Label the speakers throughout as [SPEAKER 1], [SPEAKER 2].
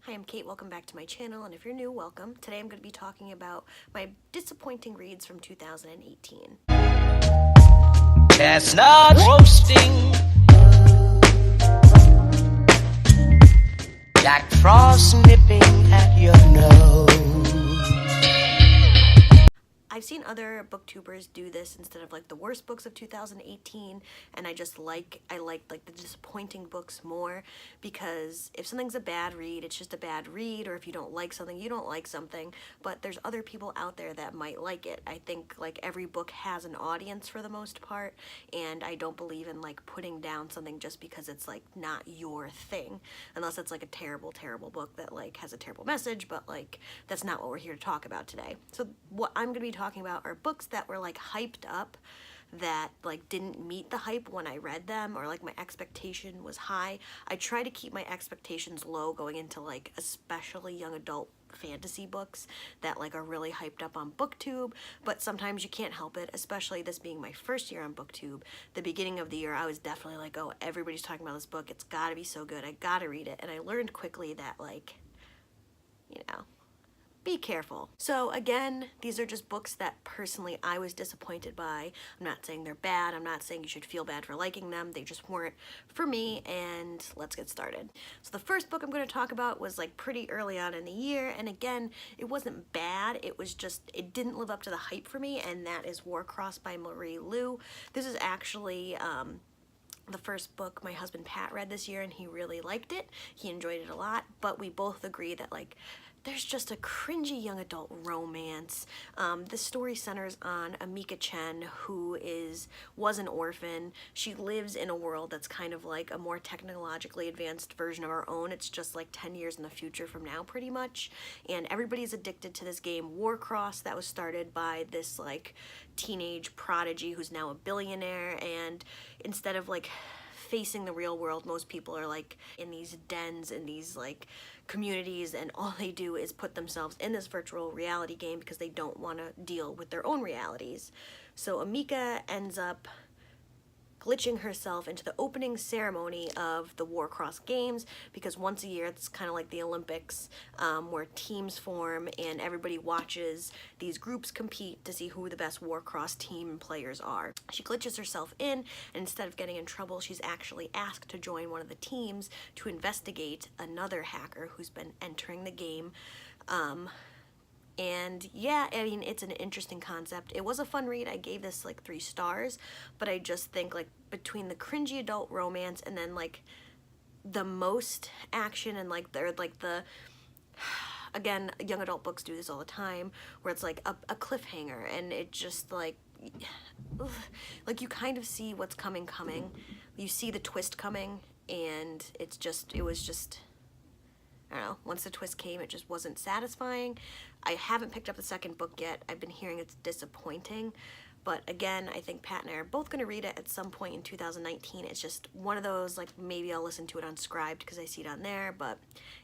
[SPEAKER 1] Hi, I'm Kate. Welcome back to my channel, and if you're new, welcome. Today I'm going to be talking about my disappointing reads from 2018.
[SPEAKER 2] Chestnut roasting, Jack Frost nipping at your nose.
[SPEAKER 1] I've seen other booktubers do this instead of like the worst books of 2018, and I like the disappointing books more, because if something's a bad read, it's just a bad read, or if you don't like something, you don't like something, but there's other people out there that might like it. I think like every book has an audience for the most part, and I don't believe in like putting down something just because it's like not your thing, unless it's like a terrible book that like has a terrible message, but like that's not what we're here to talk about today. So what I'm gonna be talking about are books that were like hyped up that like didn't meet the hype when I read them, or like my expectation was high. I try to keep my expectations low going into like especially young adult fantasy books that like are really hyped up on BookTube, but sometimes you can't help it, especially this being my first year on BookTube. The beginning of the year I was definitely like, oh, everybody's talking about this book, it's gotta be so good, I gotta read it. And I learned quickly that like, you know, be careful. So again, these are just books that personally I was disappointed by. I'm not saying they're bad. I'm not saying you should feel bad for liking them. They just weren't for me, and let's get started. So the first book I'm going to talk about was like pretty early on in the year, and again, it wasn't bad. It was just, it didn't live up to the hype for me, and that is Warcross by Marie Lu. This is actually the first book my husband Pat read this year, and he really liked it. He enjoyed it a lot, but we both agree that like there's just a cringy young adult romance. The story centers on Amika Chen, who was an orphan. She lives in a world that's kind of like a more technologically advanced version of our own. It's just like 10 years in the future from now, pretty much. And everybody's addicted to this game, Warcross, that was started by this like teenage prodigy who's now a billionaire. And instead of like facing the real world, most people are like in these dens, in these like communities, and all they do is put themselves in this virtual reality game because they don't want to deal with their own realities. So Amika ends up glitching herself into the opening ceremony of the Warcross Games, because once a year it's kind of like the Olympics, where teams form and everybody watches these groups compete to see who the best Warcross team players are. She glitches herself in, and instead of getting in trouble, she's actually asked to join one of the teams to investigate another hacker who's been entering the game. And yeah, I mean, it's an interesting concept. It was a fun read. I gave this like 3 stars, but I just think like between the cringy adult romance and then like the most action and like the again, young adult books do this all the time, where it's like a cliffhanger, and it just like like you kind of see what's coming, you see the twist coming, and it was just, I don't know, once the twist came, it just wasn't satisfying. I haven't picked up the second book yet. I've been hearing it's disappointing. But again, I think Pat and I are both going to read it at some point in 2019. It's just one of those, like, maybe I'll listen to it on Scribd because I see it on there. But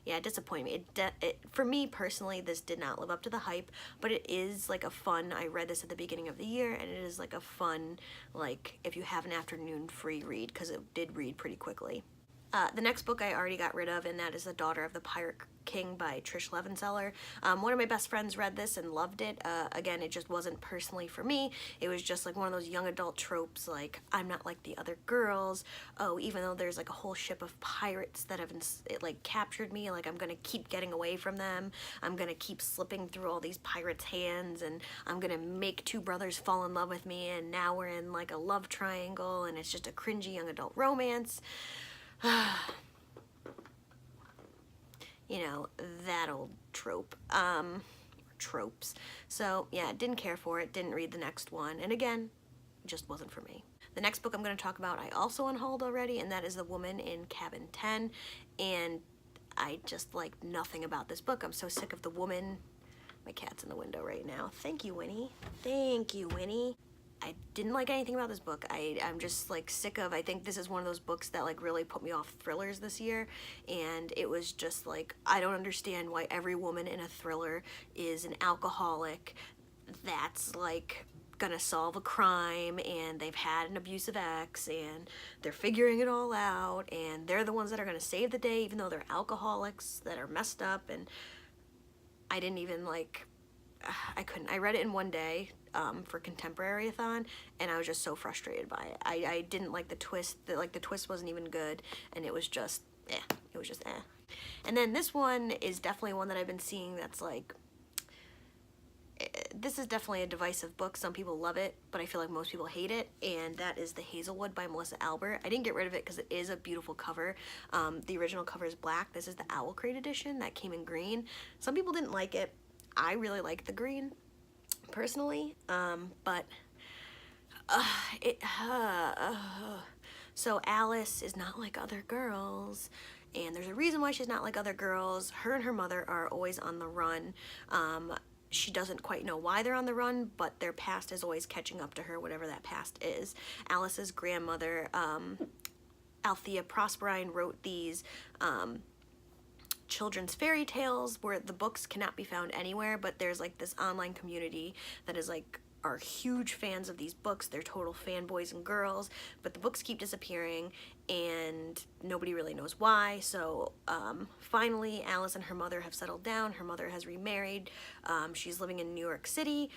[SPEAKER 1] yeah, it disappointed me. For me personally, this did not live up to the hype. But it is like a fun, I read this at the beginning of the year, and it is like a fun, like, if you have an afternoon free read, because it did read pretty quickly. The next book I already got rid of, and that is The Daughter of the Pirate King by Trish Levenseller. One of my best friends read this and loved it. Again, it just wasn't personally for me. It was just like one of those young adult tropes, like, I'm not like the other girls. Oh, even though there's like a whole ship of pirates that have like captured me, like I'm gonna keep getting away from them. I'm gonna keep slipping through all these pirates' hands, and I'm gonna make 2 brothers fall in love with me, and now we're in like a love triangle, and it's just a cringy young adult romance. You know, that old trope, tropes. So yeah, didn't care for it, didn't read the next one, and again, just wasn't for me. The next book I'm going to talk about I also unhauled already, and that is The Woman in Cabin 10, and I just like nothing about this book. I'm so sick of the woman. My cat's in the window right now. Thank you, Winnie. Thank you, Winnie. I didn't like anything about this book. I'm just like sick of, I think this is one of those books that like really put me off thrillers this year, and it was just like, I don't understand why every woman in a thriller is an alcoholic that's like gonna solve a crime, and they've had an abusive ex, and they're figuring it all out, and they're the ones that are gonna save the day, even though they're alcoholics that are messed up. And I didn't even like, I couldn't. I read it in one day for Contemporary-a-thon, and I was just so frustrated by it. I didn't like the twist. The twist wasn't even good, and it was just It was just And then this one is definitely one that I've been seeing that's like, this is definitely a divisive book. Some people love it, but I feel like most people hate it, and that is The Hazelwood by Melissa Albert. I didn't get rid of it because it is a beautiful cover. The original cover is black. This is the Owl Crate edition that came in green. Some people didn't like it. I really like the green, personally, but so Alice is not like other girls, and there's a reason why she's not like other girls. Her and her mother are always on the run. She doesn't quite know why they're on the run, but their past is always catching up to her, whatever that past is. Alice's grandmother, Althea Prosperine, wrote these children's fairy tales where the books cannot be found anywhere, but there's like this online community that is like, are huge fans of these books. They're total fanboys and girls, but the books keep disappearing and nobody really knows why. So finally Alice and her mother have settled down. Her mother has remarried. She's living in New York City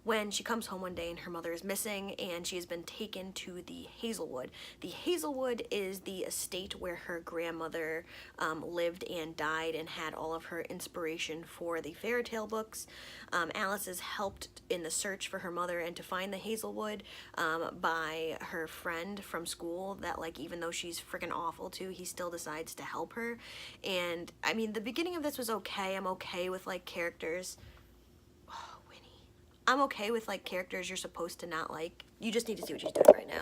[SPEAKER 1] when she comes home one day and her mother is missing, and she has been taken to the Hazelwood. The Hazelwood is the estate where her grandmother lived and died and had all of her inspiration for the fairy tale books. Alice is helped in the search for her mother and to find the Hazelwood by her friend from school that, like, even though she's freaking awful too, he still decides to help her. And I mean, the beginning of this was okay. I'm okay with like characters. I'm okay with like characters you're supposed to not like. You just need to see what she's doing right now.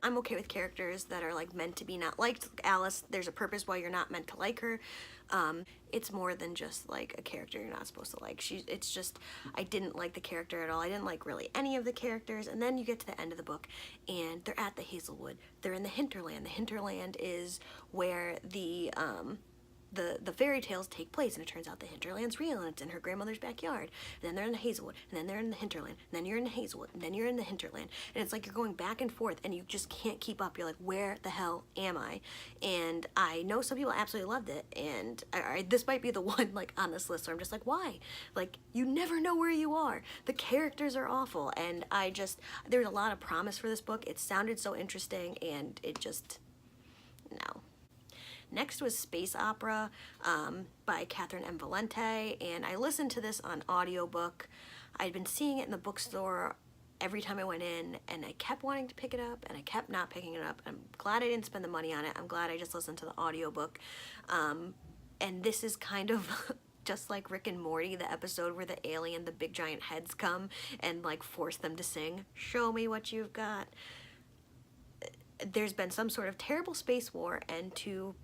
[SPEAKER 1] I'm okay with characters that are like meant to be not liked. Alice, there's a purpose why you're not meant to like her. It's more than just like a character you're not supposed to like. It's just, I didn't like the character at all. I didn't like really any of the characters. And then you get to the end of the book and they're at the Hazelwood. They're in the Hinterland. The Hinterland is where the fairy tales take place, and it turns out the Hinterland's real and it's in her grandmother's backyard. And then they're in the Hazelwood, and then they're in the Hinterland, and then you're in the Hazelwood, and then you're in the Hinterland. And it's like you're going back and forth and you just can't keep up. You're like, where the hell am I? And I know some people absolutely loved it, and this might be the one like on this list where I'm just like, why? Like, you never know where you are. The characters are awful, and there's a lot of promise for this book. It sounded so interesting, and it just, no. Next was Space Opera by Catherine M. Valente, and I listened to this on audiobook. I'd been seeing it in the bookstore every time I went in, and I kept wanting to pick it up, and I kept not picking it up. I'm glad I didn't spend the money on it. I'm glad I just listened to the audiobook. And this is kind of just like Rick and Morty, the episode where the alien, the big giant heads come and like force them to sing, "Show me what you've got." There's been some sort of terrible space war, and to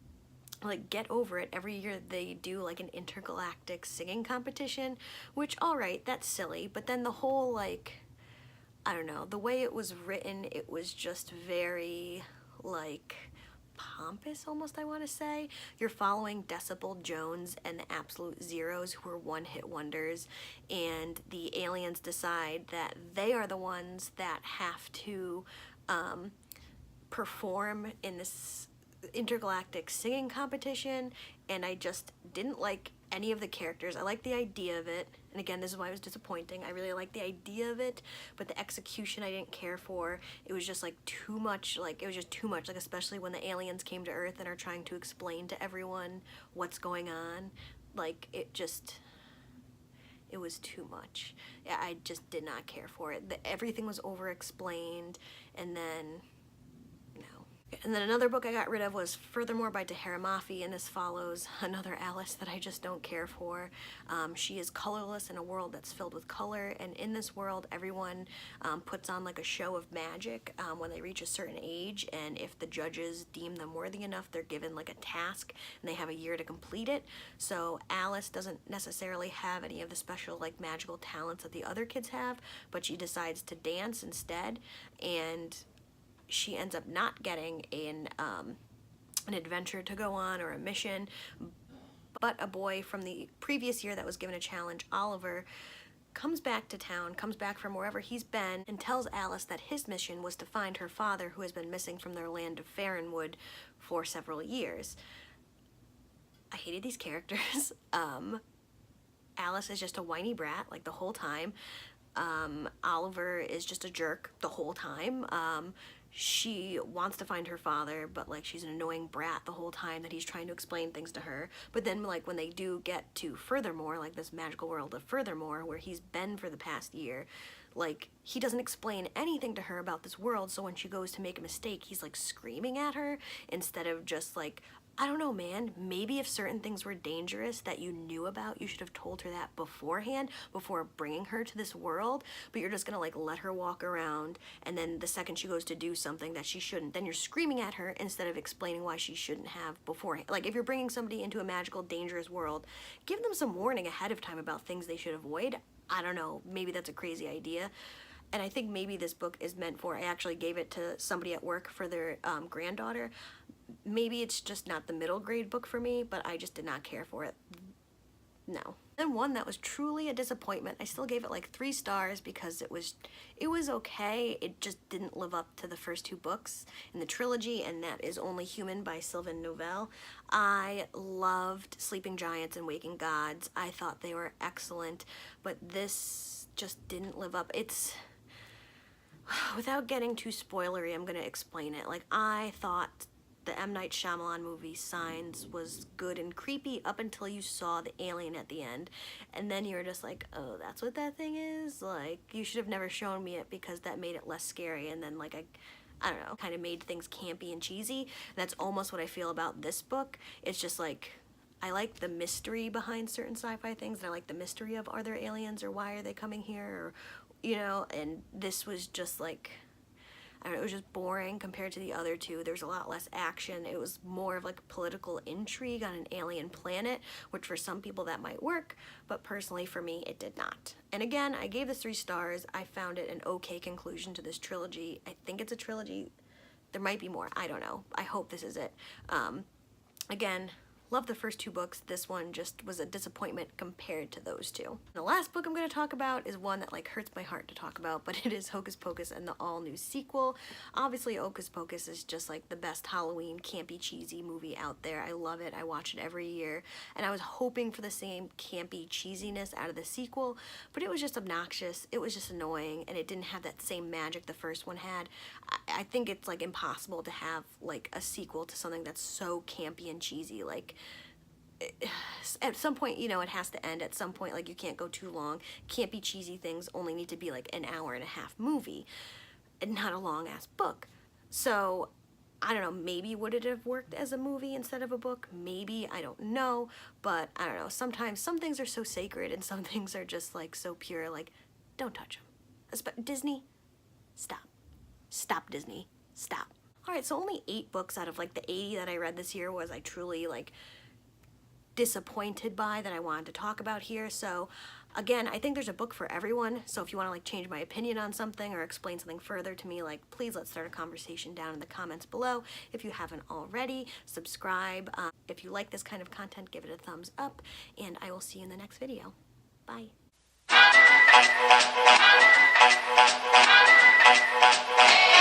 [SPEAKER 1] like get over it, every year they do like an intergalactic singing competition, which, all right, that's silly, but then the whole, like, I don't know, the way it was written, it was just very like pompous almost, I want to say. You're following Decibel Jones and the Absolute Zeros, who are one-hit wonders, and the aliens decide that they are the ones that have to perform in this intergalactic singing competition, and I just didn't like any of the characters. I like the idea of it, and again, this is why it was disappointing. I really liked the idea of it, but the execution I didn't care for. It was just like too much, like it was just too much, like especially when the aliens came to Earth and are trying to explain to everyone what's going on. Like, it was too much. I just did not care for it. Everything was over explained, and then And then another book I got rid of was Furthermore by Tahira Mafi, and this follows another Alice that I just don't care for. She is colorless in a world that's filled with color, and in this world everyone puts on like a show of magic when they reach a certain age, and if the judges deem them worthy enough, they're given like a task and they have a year to complete it. So Alice doesn't necessarily have any of the special like magical talents that the other kids have, but she decides to dance instead, and she ends up not getting an adventure to go on or a mission, But a boy from the previous year that was given a challenge, Oliver, comes back to town, comes back from wherever he's been, and tells Alice that his mission was to find her father, who has been missing from their land of Farronwood for several years. I hated these characters. Alice is just a whiny brat, like, the whole time. Oliver is just a jerk the whole time. She wants to find her father, but, like, she's an annoying brat the whole time that he's trying to explain things to her. But then, like, when they do get to Furthermore, like this magical world of Furthermore, where he's been for the past year, like, he doesn't explain anything to her about this world, so when she goes to make a mistake, he's, like, screaming at her instead of just, like, I don't know, man, maybe if certain things were dangerous that you knew about, you should have told her that beforehand, before bringing her to this world, but you're just gonna, like, let her walk around, and then the second she goes to do something that she shouldn't, then you're screaming at her instead of explaining why she shouldn't have beforehand. Like, if you're bringing somebody into a magical, dangerous world, give them some warning ahead of time about things they should avoid. I don't know, maybe that's a crazy idea. And I think maybe this book is meant for, I actually gave it to somebody at work for their granddaughter. Maybe it's just not the middle grade book for me, but I just did not care for it. No. Then one that was truly a disappointment. I still gave it like 3 stars because it was okay. It just didn't live up to the first 2 books in the trilogy, and that is Only Human by Sylvain Neuvel. I loved Sleeping Giants and Waking Gods. I thought they were excellent, but this just didn't live up. It's, without getting too spoilery, I'm gonna explain it. Like, I thought the M. Night Shyamalan movie Signs was good and creepy up until you saw the alien at the end, and then you were just like, oh, that's what that thing is? Like, you should have never shown me it because that made it less scary, and then, like, I don't know, kind of made things campy and cheesy. That's almost what I feel about this book. It's just like, I like the mystery behind certain sci-fi things, and I like the mystery of, are there aliens, or why are they coming here, or, you know, and this was just like, I don't know, it was just boring compared to the other 2. There's a lot less action. It was more of like political intrigue on an alien planet, which for some people that might work, but personally for me it did not. And again, I gave this 3 stars. I found it an okay conclusion to this trilogy. I think it's a trilogy. There might be more. I don't know. I hope this is it. Again, love the first 2 books. This one just was a disappointment compared to those 2. The last book I'm going to talk about is one that, like, hurts my heart to talk about, but it is Hocus Pocus and the all-new sequel. Obviously, Hocus Pocus is just, like, the best Halloween campy, cheesy movie out there. I love it. I watch it every year, and I was hoping for the same campy cheesiness out of the sequel, but it was just obnoxious. It was just annoying, and it didn't have that same magic the first one had. I think it's, like, impossible to have, like, a sequel to something that's so campy and cheesy. Like, at some point, you know, it has to end. At some point, like, you can't go too long. Campy, cheesy things only need to be, like, an hour-and-a-half movie, and not a long-ass book. So, I don't know, maybe would it have worked as a movie instead of a book? Maybe, I don't know, but I don't know. Sometimes some things are so sacred, and some things are just, like, so pure, like, don't touch them. Disney, stop. Stop, Disney. Stop. Alright, so only 8 books out of, like, the 80 that I read this year was I truly, like, disappointed by, that I wanted to talk about here. So again, I think there's a book for everyone. So if you want to, like, change my opinion on something or explain something further to me, like, please let's start a conversation down in the comments below. If you haven't already, subscribe. If you like this kind of content, give it a thumbs up, and I will see you in the next video. Bye.
[SPEAKER 2] Hey!